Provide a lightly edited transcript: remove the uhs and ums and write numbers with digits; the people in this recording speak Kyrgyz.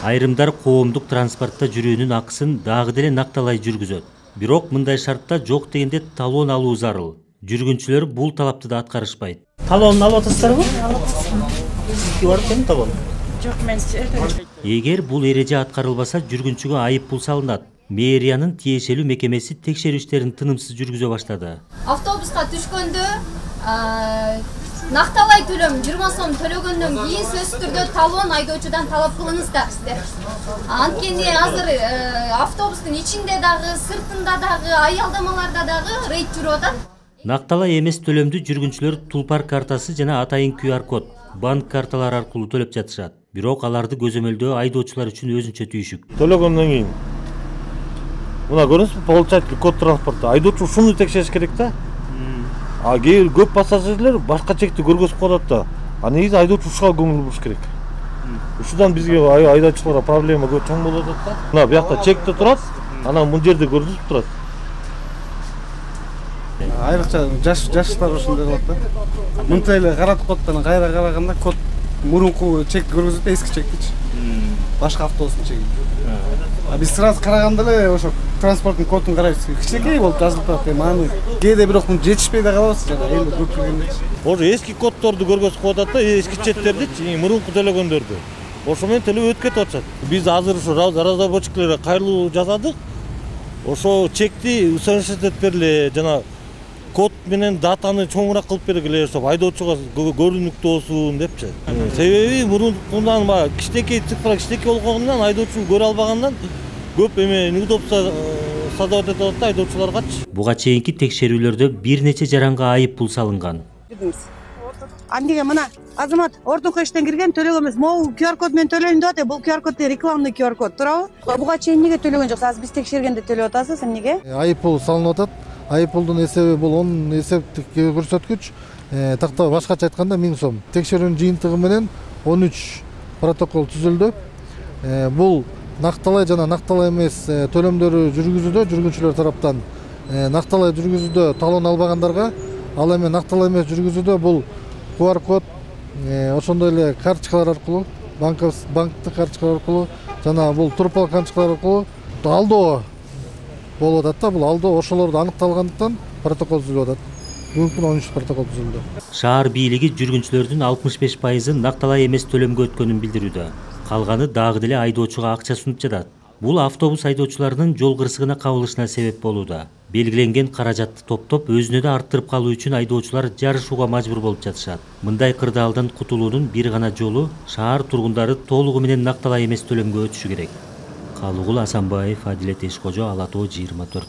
Айрымдар коомдук транспортто жүрүүнүн акысын дагы деле накталай жүргүзөт. Бирок мындай шартта жок дегенде талон алуу зарыл. Жүргүнчүлөр бул талапты да аткарышпайт. Талонун алып атасыздарбы? Сизге бар экен талон? Жок, мен Эгер бул эреже аткарылбаса, жүргүнчүгө айып пул салынат. Мэриянын тиешелүү мекемеси текшерүү иштерин тынымсыз жүргүзө баштады. Автобуска түшкөндө накталай төлөм 20 сом төлөгөндөн кийин сөзсүз түрдө талон айдоочудан талап кылыңыздар сиздер. Анткени азыр автобустун ичинде дагы, сыртында дагы, аялдамаларда дагы рейд жүрүп атат. Накталай эмес төлөмдү жүргүнчүлөр Тулпар картасы жана атайын QR код, банк карталары аркылуу төлөп жатышат. Бирок аларды көзөмөлдөө айдоочулар үчүн өзүнчө түйшүк. Төлөгөндөн кийин мына көрүңүзбү, получатель код транспорта айдоочу ушуну текшериш керек да. А кээ көп пассажирлер башка чекти көргөзүп коет да. А негизи айдоочу ушуга көңүл буруш керек. Ушудан бизге айдоочуларга проблема көп чоң болуп атат да. Мына бuyakta чекте турат, анан бул жерде көрсөтүп турат. Айрыкча жаштар ошондой кылат да. Мынтип эле каратып коет да, кайра караганда код мурунку чекти көргөзөт, эски чектичи. Башка автобустун чеги. А биз сразу караганда эле ошо транспорттун кодун карайбыз. Кичинекей болуп жазылып турат. Эми кээде бирок жетишпей да калабыз жана эле көп келгенде. Ошо эски коддорду көргөзүп коет да, эски четтерди, мурунку төлөгөндөрдү. Ошо менен төлөп өтүп кетип атышат. Биз азыр ушу разработчиклерге кайрылуу жасадык. Ошо чекти усовершенствовать бергиле, жана код менен датаны чоңураак кылып бергиле, ошо айдоочуга көрүнүктүү болсун депчи. Себеби мурункундан кичинекей цифра кичинекей болгондон айдоочу көрө албагандан көп неудобство создавать этип атат да айдоочуларгачы. Буга чейинки текшерүүлөрдө бир нече жаранга айып пул салынган. Андиге мына азамат ордунку эштен кирген төлөгөн эмес. Могу QR код менен төлөйм деп атат. Бул QR код рекламный QR код, туурабы? Буга чейин эмнеге төлөгөн жоксуз? Азыр биз текшергенде төлөп атасыз, эмнеге? Айып пул салынып атат. Айып пулдун эсеби бул 10 эсептик көрсөткүч. Такта башкача айтканда 1000 сом. Текшерүүнүн жыйынтыгы менен 13 протокол түзүлдү. Бул накталай жана накталай эмес төлөмдөрү жүргүзүүдө жүргүнчүлөр тараптан накталай жүргүзүүдө талон албагандарга, ал эми накталай эмес жүргүзүүдө бул QR код, ошондой эле карточкалар аркылуу, банктык карточкалар аркылуу жана бул турпал карточкалар аркылуу алдоо болуп атат да. Бул алдоо ошолорду аныкталгандыктан протокол түзүлүп атат. Бүгүнкү күнү 13 протокол түзүлдү. Шаар бийлиги жүргүнчүлөрдүн 65% накталай эмес төлөмгө өткөнүн билдирүүдө. Калганы дагы деле айдоочуга акча сунуп жатат. Бул автобус айдоочуларынын жол кырсыгына кабылышына себеп болууда. Белгиленген каражатты топтоп өзүнө да арттырып калуу үчүн айдоочулар жарышууга мажбур болуп жатышат. Мындай кырдаалдан кутулуунун бир гана жолу шаар тургундары толугу менен накталай эмес төлөмгө өтүшү керек. Калыгул Асанбаев, Адилет Эшкожо, Ала Тоо 24.